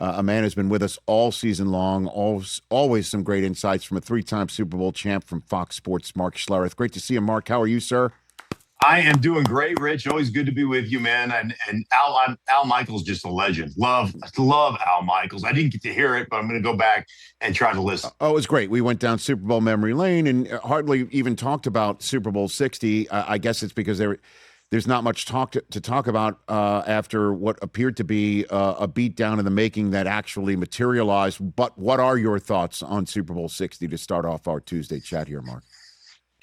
a man who's been with us all season long, always some great insights from a three-time Super Bowl champ from Fox Sports, Mark Schlereth. Great to see you, Mark. How are you, sir? I am doing great, Rich. Always good to be with you, man. And Al Michaels, just a legend. Love Al Michaels. I didn't get to hear it, but I'm going to go back and try to listen. Oh, it was great. We went down Super Bowl memory lane and hardly even talked about Super Bowl 60. I guess it's because there's not much to talk about after what appeared to be a beatdown in the making that actually materialized. But what are your thoughts on Super Bowl 60 to start off our Tuesday chat here, Mark?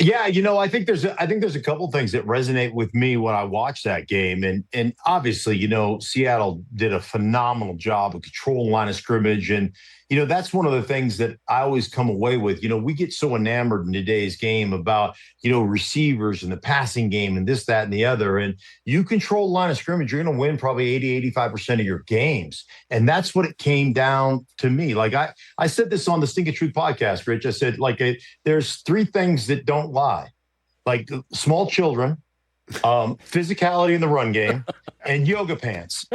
Yeah, I think there's a couple things that resonate with me when I watch that game, and obviously, Seattle did a phenomenal job of controlling line of scrimmage, and that's one of the things that I always come away with. We get so enamored in today's game about receivers and the passing game and this, that, and the other, and you control line of scrimmage, you're going to win probably 80-85% of your games, and that's what it came down to me. Like I said this on the Stinkin Truth podcast, Rich. I said there's three things that don't lie, like small children, physicality in the run game, and yoga pants.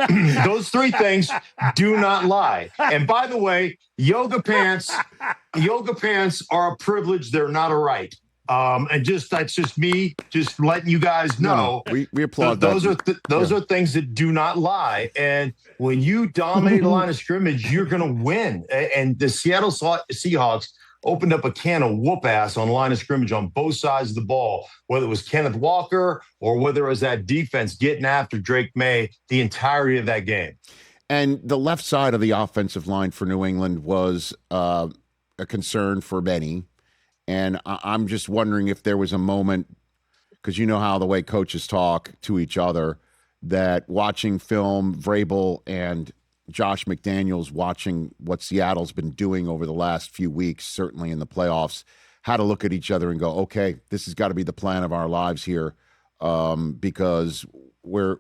Those three things do not lie. And by the way, yoga pants are a privilege. They're not a right. And that's just me just letting you guys know. No, we applaud those are things that do not lie. And when you dominate a line of scrimmage, you're going to win. And the Seattle Seahawks opened up a can of whoop ass on line of scrimmage on both sides of the ball, whether it was Kenneth Walker or whether it was that defense getting after Drake May the entirety of that game. And the left side of the offensive line for New England was a concern for many. And I'm just wondering if there was a moment, because you know how the way coaches talk to each other, that watching film, Vrabel and Josh McDaniels watching what Seattle's been doing over the last few weeks, certainly in the playoffs, how to look at each other and go, okay, this has got to be the plan of our lives here, because we're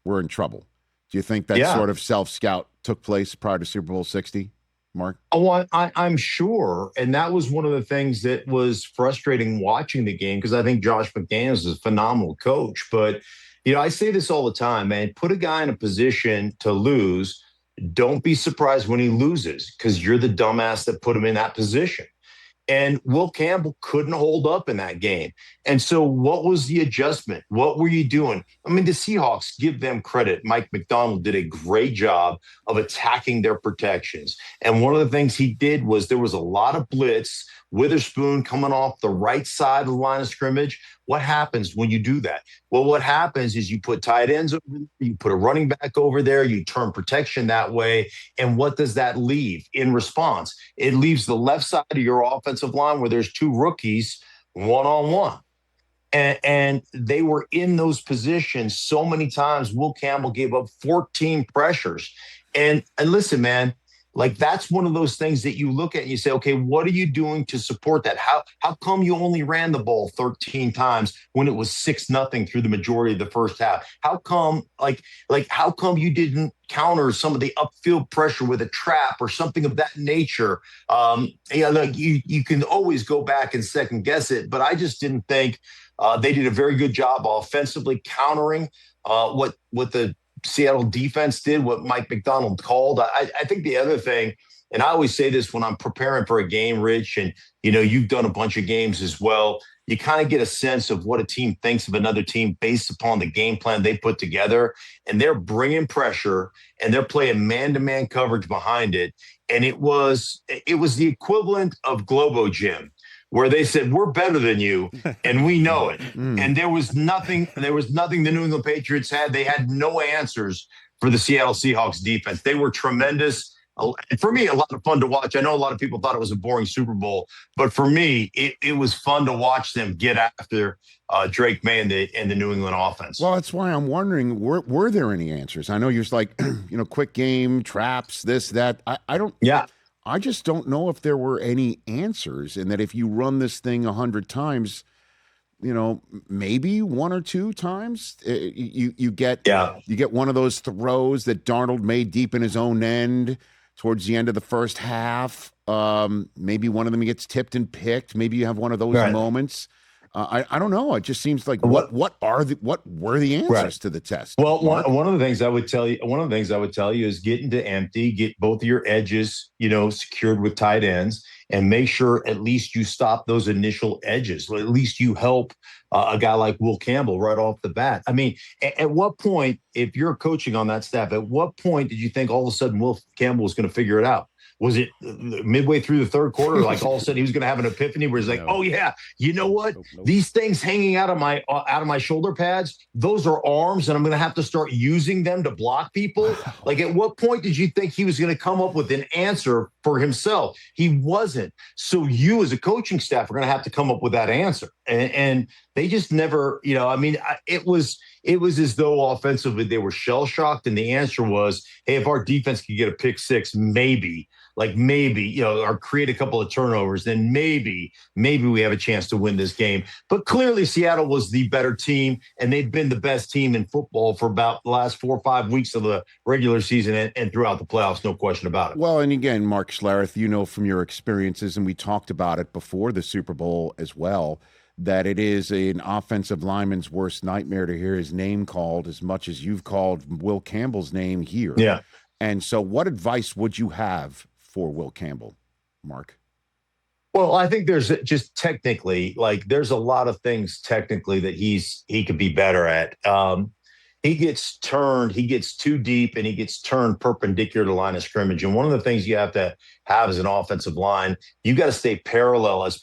in trouble. Do you think that sort of self-scout took place prior to Super Bowl 60, Mark? Oh, I'm sure. And that was one of the things that was frustrating watching the game, because I think Josh McDaniels is a phenomenal coach. But I say this all the time, man. Put a guy in a position to lose. Don't be surprised when he loses, because you're the dumbass that put him in that position. And Will Campbell couldn't hold up in that game. And so what was the adjustment? What were you doing? I mean, the Seahawks, give them credit. Mike McDonald did a great job of attacking their protections. And one of the things he did was there was a lot of blitz, Witherspoon coming off the right side of the line of scrimmage. What happens when you do that? Well, what happens is you put tight ends over there, you put a running back over there, you turn protection that way. And what does that leave in response? It leaves the left side of your offensive line where there's two rookies one-on-one. And they were in those positions so many times. Will Campbell gave up 14 pressures. And listen, man, like that's one of those things that you look at and you say, okay, what are you doing to support that? How come you only ran the ball 13 times when it was 6-0 through the majority of the first half? How come how come you didn't counter some of the upfield pressure with a trap or something of that nature? You can always go back and second guess it, but I just didn't think they did a very good job offensively countering what the Seattle defense did, what Mike McDonald called. I think the other thing, and I always say this when I'm preparing for a game, Rich, and you've done a bunch of games as well, you kind of get a sense of what a team thinks of another team based upon the game plan they put together. And they're bringing pressure and they're playing man-to-man coverage behind it. And it was the equivalent of Globo Gym, where they said, we're better than you, and we know it. And there was nothing the New England Patriots had. They had no answers for the Seattle Seahawks defense. They were tremendous. For me, a lot of fun to watch. I know a lot of people thought it was a boring Super Bowl, but for me, it was fun to watch them get after Drake May and the New England offense. Well, that's why I'm wondering, were there any answers? I know you're just like, quick game, traps, this, that. I don't. Yeah. I just don't know if there were any answers, and that if you run this thing 100 times, maybe one or two times you get one of those throws that Darnold made deep in his own end towards the end of the first half. Maybe one of them gets tipped and picked. Maybe you have one of those moments. I don't know. It just seems like What what were the answers right. to the test? Well, Mark? one of the things I would tell you is get into empty, get both of your edges, secured with tight ends, and make sure at least you stop those initial edges. At least you help a guy like Will Campbell right off the bat. I mean, at what point, if you're coaching on that staff, at what point did you think all of a sudden Will Campbell was going to figure it out? Was it midway through the third quarter? Like all of a sudden he was going to have an epiphany where he's like, "Oh yeah, you know what? Nope. These things hanging out of my shoulder pads, those are arms, and I'm going to have to start using them to block people." Like, at what point did you think he was going to come up with an answer for himself? He wasn't. So you, as a coaching staff, are going to have to come up with that answer, and they just never. It was as though offensively they were shell shocked, and the answer was, "Hey, if our defense could get a pick six, maybe." Or create a couple of turnovers, then maybe we have a chance to win this game. But clearly Seattle was the better team, and they've been the best team in football for about the last 4 or 5 weeks of the regular season and throughout the playoffs, no question about it. Well, and again, Mark Schlereth, from your experiences, and we talked about it before the Super Bowl as well, that it is an offensive lineman's worst nightmare to hear his name called as much as you've called Will Campbell's name here. Yeah. And so what advice would you have for Will Campbell, Mark? Well, I think there's just technically, there's a lot of things technically that he could be better at. He gets too deep, and he gets turned perpendicular to the line of scrimmage. And one of the things you have to have as an offensive line, you got to stay parallel as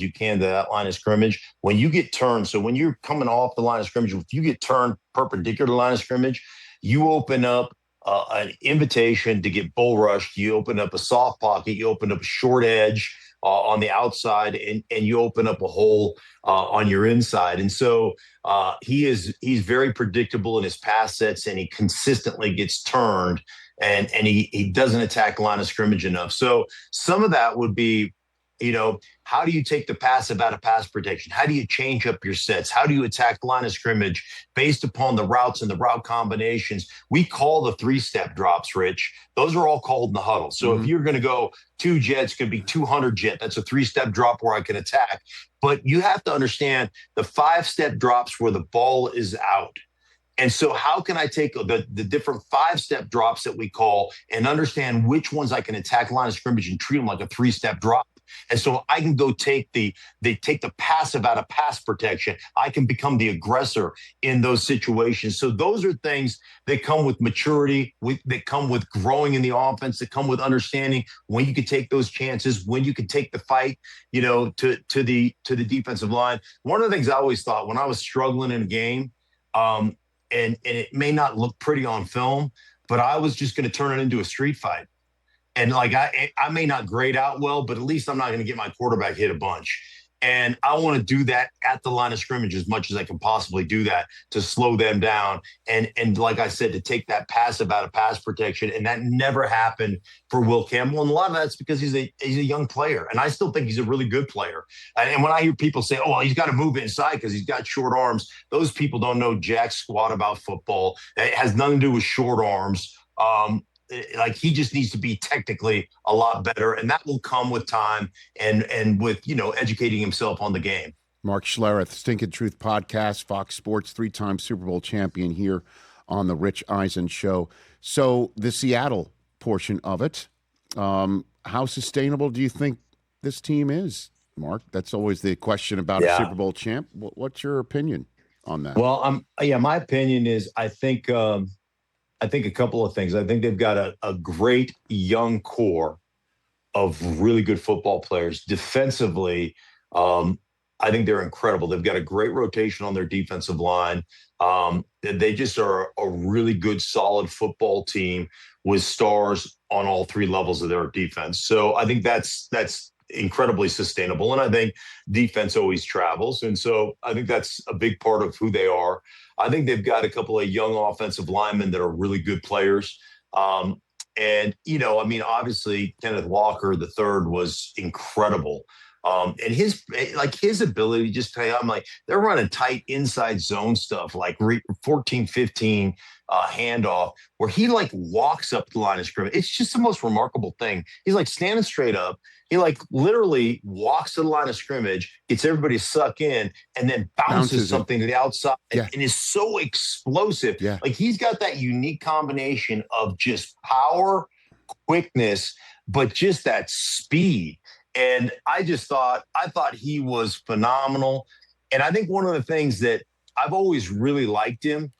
you can to that line of scrimmage. When you get turned, so when you're coming off the line of scrimmage, if you get turned perpendicular to the line of scrimmage, you open up an invitation to get bull rushed. You open up a soft pocket. You open up a short edge on the outside, and you open up a hole on your inside. And so he's very predictable in his pass sets, and he consistently gets turned, and he doesn't attack the line of scrimmage enough. So some of that would be, how do you take the passive out of pass protection? How do you change up your sets? How do you attack the line of scrimmage based upon the routes and the route combinations? We call the 3-step drops, Rich. Those are all called in the huddle. So if you're going to go 2 jets, could be 200 jet. That's a 3-step drop where I can attack. But you have to understand the 5-step drops where the ball is out. And so how can I take the different 5-step drops that we call and understand which ones I can attack line of scrimmage and treat them like a 3-step drop? And so I can go take the passive out of pass protection. I can become the aggressor in those situations. So those are things that come with maturity, that come with growing in the offense, that come with understanding when you can take those chances, when you can take the fight, to the defensive line. One of the things I always thought when I was struggling in a game, and it may not look pretty on film, but I was just going to turn it into a street fight. And I may not grade out well, but at least I'm not going to get my quarterback hit a bunch. And I want to do that at the line of scrimmage as much as I can possibly do that to slow them down. And like I said, to take that passive out of pass protection. And that never happened for Will Campbell. And a lot of that's because he's a young player. And I still think he's a really good player. And when I hear people say, oh, well, he's got to move inside because he's got short arms, those people don't know jack squat about football. It has nothing to do with short arms. He just needs to be technically a lot better, and that will come with time and with educating himself on the game. Mark Schlereth, Stinkin Truth podcast, Fox Sports, 3-time Super Bowl champion here on the Rich Eisen Show. So the Seattle portion of it, how sustainable do you think this team is, Mark? That's always the question about a Super Bowl champ. What's your opinion on that? Well, my opinion is I think a couple of things. I think they've got a great young core of really good football players. Defensively, I think they're incredible. They've got a great rotation on their defensive line. They just are a really good, solid football team with stars on all 3 levels of their defense. So I think that's incredibly sustainable. And I think defense always travels. And so I think that's a big part of who they are. I think they've got a couple of young offensive linemen that are really good players. Obviously Kenneth Walker III was incredible. And his ability to just play, they're running tight inside zone stuff, like 14, 15, handoff where he like walks up the line of scrimmage. It's just the most remarkable thing. He's like standing straight up. He like literally walks to the line of scrimmage, gets everybody to suck in, and then bounces something to the outside and is so explosive. Yeah. Like he's got that unique combination of just power, quickness, but just that speed. And I thought he was phenomenal. And I think one of the things that I've always really liked him,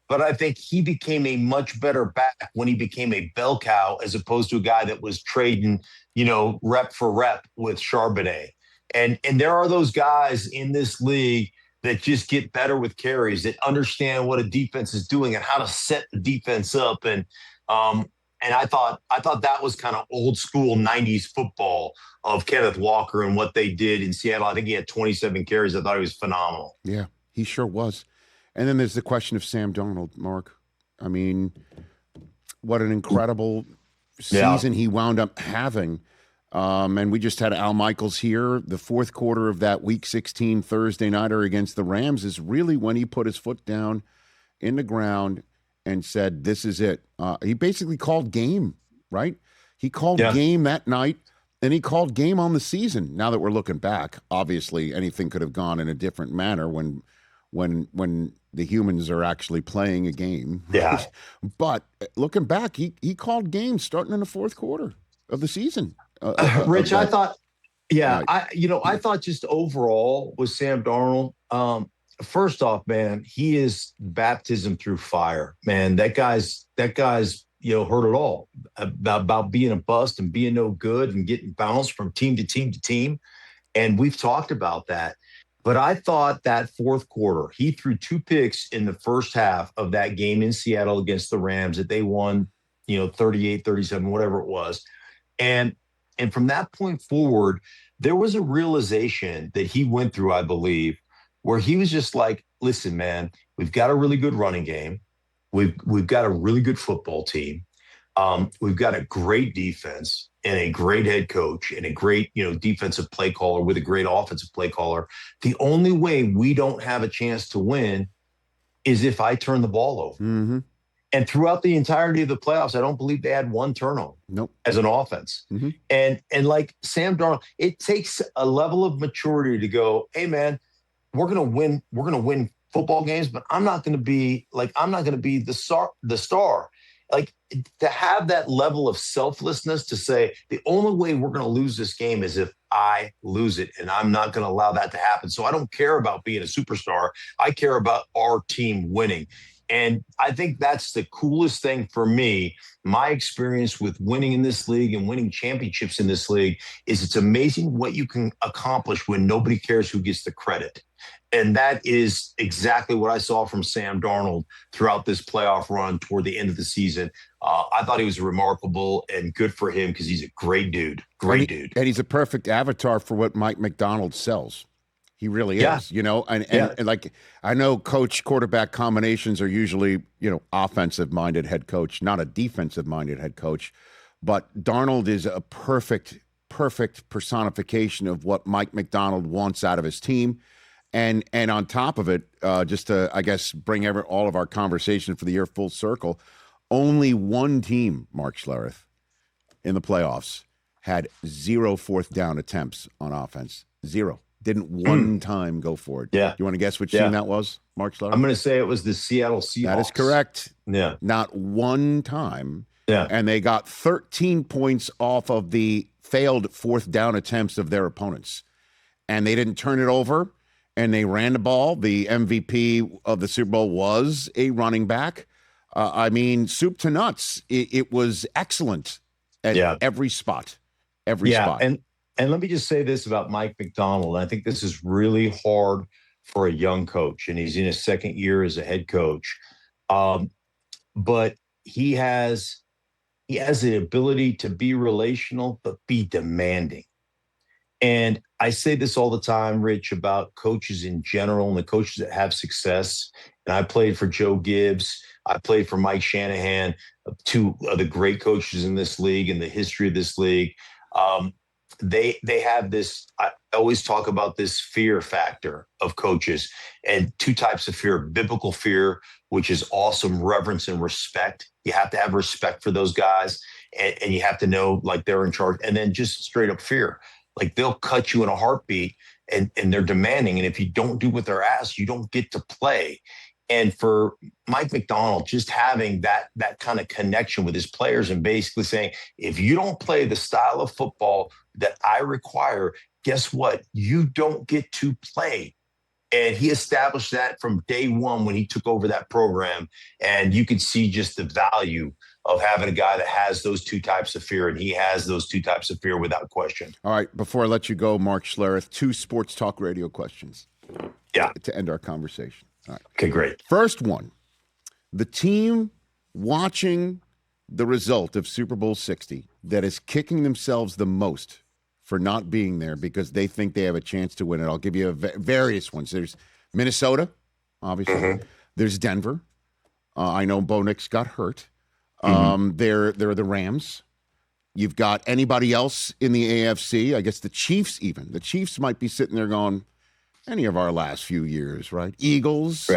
but I think he became a much better back when he became a bell cow as opposed to a guy that was trading, rep for rep with Charbonnet. And there are those guys in this league that just get better with carries, that understand what a defense is doing and how to set the defense up. And I thought that was kind of old school 90s football of Kenneth Walker and what they did in Seattle. I think he had 27 carries. I thought he was phenomenal. Yeah, he sure was. And then there's the question of Sam Darnold, Mark. I mean, what an incredible season he wound up having. And we just had Al Michaels here. The fourth quarter of that Week 16 Thursday nighter against the Rams is really when he put his foot down in the ground and said, this is it. He basically called game, right? He called game that night, and he called game on the season. Now that we're looking back, obviously anything could have gone in a different manner when the humans are actually playing a game. Yeah. But looking back, he called games starting in the fourth quarter of the season. Rich, I thought, I thought just overall with Sam Darnold, first off, man, he is baptism through fire, man. That guy's heard it all about being a bust and being no good and getting bounced from team to team to team. And we've talked about that. But I thought that fourth quarter, he threw 2 picks in the first half of that game in Seattle against the Rams that they won, 38-37, whatever it was. And from that point forward, there was a realization that he went through, I believe, where he was just like, listen, man, we've got a really good running game. We've got a really good football team. We've got a great defense and a great head coach and a great, defensive play caller with a great offensive play caller. The only way we don't have a chance to win is if I turn the ball over. Mm-hmm. And throughout the entirety of the playoffs, I don't believe they had one turnover as an offense. Mm-hmm. And like Sam Darnold, it takes a level of maturity to go, hey, man, we're going to win football games, but I'm not going to be the star. Like to have that level of selflessness to say the only way we're going to lose this game is if I lose it, and I'm not going to allow that to happen. So I don't care about being a superstar. I care about our team winning. And I think that's the coolest thing for me. My experience with winning in this league and winning championships in this league is it's amazing what you can accomplish when nobody cares who gets the credit. And that is exactly what I saw from Sam Darnold throughout this playoff run toward the end of the season. I thought he was remarkable and good for him because he's a great dude. Dude. And he's a perfect avatar for what Mike McDonald sells. He really is, and like I know coach quarterback combinations are usually, offensive minded head coach, not a defensive minded head coach. But Darnold is a perfect personification of what Mike McDonald wants out of his team. And on top of it, just to, I guess, bring all of our conversation for the year full circle, only one team, Mark Schlereth, in the playoffs had 0 fourth down attempts on offense. 0. Didn't one time go for it. Yeah. You want to guess which team that was, Mark Schlereth? I'm going to say it was the Seattle Seahawks. That is correct. Yeah. Not one time. Yeah. And they got 13 points off of the failed fourth down attempts of their opponents. And they didn't turn it over, and they ran the ball. The MVP of the Super Bowl was a running back. Soup to nuts. It was excellent at every spot. Every spot. And let me just say this about Mike McDonald. I think this is really hard for a young coach, and he's in his second year as a head coach. But he has the ability to be relational, but be demanding. And I say this all the time, Rich, about coaches in general and the coaches that have success. And I played for Joe Gibbs. I played for Mike Shanahan, 2 of the great coaches in this league and the history of this league. they have this. I always talk about this fear factor of coaches, and two types of fear: biblical fear, which is awesome reverence and respect. You have to have respect for those guys, and you have to know like they're in charge. And then just straight up fear, like they'll cut you in a heartbeat, and they're demanding. And if you don't do what they're asked, you don't get to play. And for Mike McDonald, just having that kind of connection with his players and basically saying, if you don't play the style of football that I require, guess what? You don't get to play. And he established that from day one when he took over that program. And you could see just the value of having a guy that has those two types of fear, and he has those two types of fear without question. All right, before I let you go, Mark Schlereth, 2 sports talk radio questions. Yeah. To end our conversation. All right. Okay, great. First one, the team watching the result of Super Bowl 60 that is kicking themselves the most for not being there because they think they have a chance to win it. I'll give you various ones. There's Minnesota, obviously. Mm-hmm. There's Denver. I know Bo Nix got hurt. Mm-hmm. They're the Rams. You've got anybody else in the AFC? I guess the Chiefs even. The Chiefs might be sitting there going, any of our last few years, right? Eagles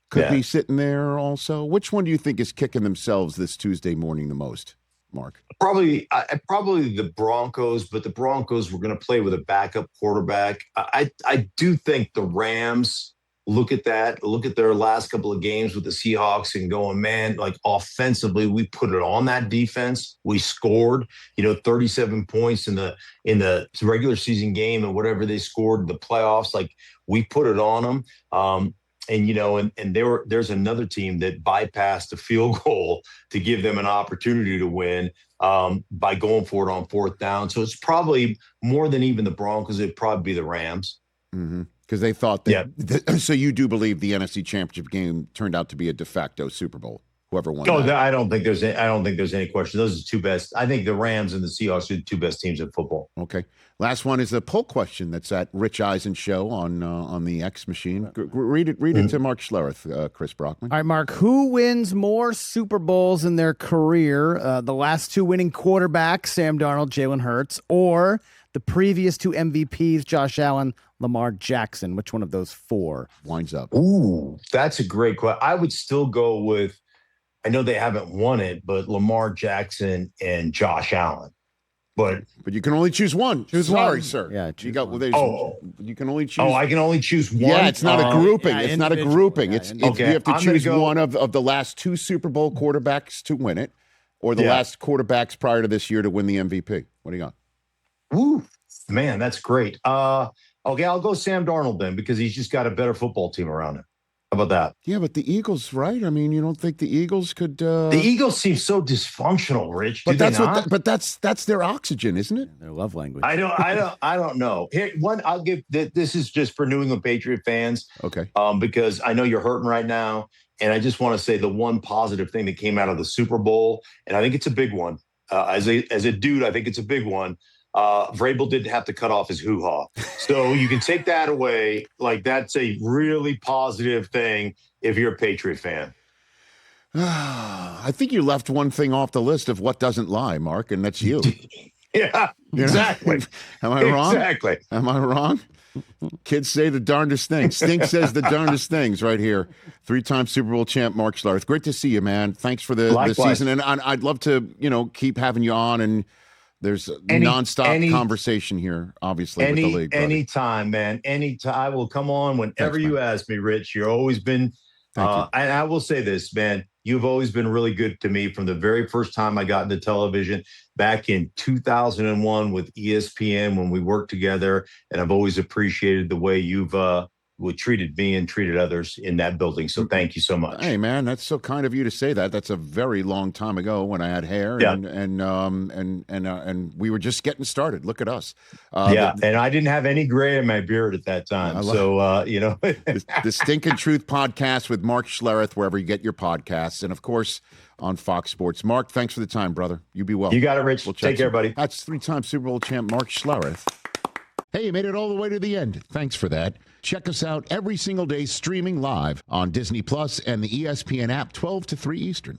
could be sitting there also. Which one do you think is kicking themselves this Tuesday morning the most, Mark? Probably the Broncos, but the Broncos were going to play with a backup quarterback. I do think the Rams look at their last couple of games with the Seahawks and going, man, like offensively, we put it on that defense. We scored, 37 points in the regular season game and whatever they scored in the playoffs. Like we put it on them. And there's another team that bypassed a field goal to give them an opportunity to win by going for it on 4th down. So it's probably more than even the Broncos. It'd probably be the Rams. Mm-hmm. Because they thought that. So you do believe the NFC Championship game turned out to be a de facto Super Bowl? Whoever won. No, I don't think there's any question. Those are the two best. I think the Rams and the Seahawks are the two best teams in football. Okay. Last one is a poll question that's at Rich Eisen Show on the X machine. Read it to Mark Schlereth, Chris Brockman. All right, Mark. Who wins more Super Bowls in their career? The last 2 winning quarterbacks, Sam Darnold, Jalen Hurts, or the previous 2 MVPs, Josh Allen, Lamar Jackson? Which one of those 4 winds up? Ooh, that's a great question. I would still go with, I know they haven't won it, but Lamar Jackson and Josh Allen. But you can only choose one. Sorry, sir. Yeah, you can only choose. Oh, I can only choose one. Yeah, it's not a grouping. It's not a grouping. Yeah, you have to choose one of the last 2 Super Bowl quarterbacks to win it, or the last quarterbacks prior to this year to win the MVP. What do you got? Woo, man, that's great. Okay, I'll go Sam Darnold then because he's just got a better football team around him. How about that? Yeah, but the Eagles, right? I mean, you don't think the Eagles could? The Eagles seem so dysfunctional, Rich. But that's their oxygen, isn't it? Their love language. I don't know. Here, I'll give. This is just for New England Patriot fans. Okay. Because I know you're hurting right now, and I just want to say the one positive thing that came out of the Super Bowl, and I think it's a big one. As a dude, I think it's a big one. Vrabel didn't have to cut off his hoo-ha. So you can take that away. Like, that's a really positive thing if you're a Patriot fan. I think you left one thing off the list of what doesn't lie, Mark, and that's you. Yeah, exactly. Am I wrong? Exactly. Am I wrong? Kids say the darndest things. Stink says the darndest things right here. 3-time Super Bowl champ Mark Schlereth. Great to see you, man. Thanks for the season. And I'd love to, keep having you on, and there's nonstop conversation here, obviously, with the league. Brother. Anytime, man. Anytime. I will come on whenever you ask me, Rich. You've always been, and I will say this, man, you've always been really good to me from the very first time I got into television back in 2001 with ESPN when we worked together. And I've always appreciated the way you've treated me and treated others in that building. So thank you so much. Hey, man, that's so kind of you to say that. That's a very long time ago when I had hair, and we were just getting started. Look at us. And I didn't have any gray in my beard at that time. The Stinkin Truth podcast with Mark Schlereth, wherever you get your podcasts, and of course on Fox Sports. Mark, thanks for the time, brother. You be well. You got it, Rich. Take care, buddy. That's 3-time Super Bowl champ Mark Schlereth. Hey, you made it all the way to the end. Thanks for that. Check us out every single day streaming live on Disney Plus and the ESPN app 12 to 3 Eastern.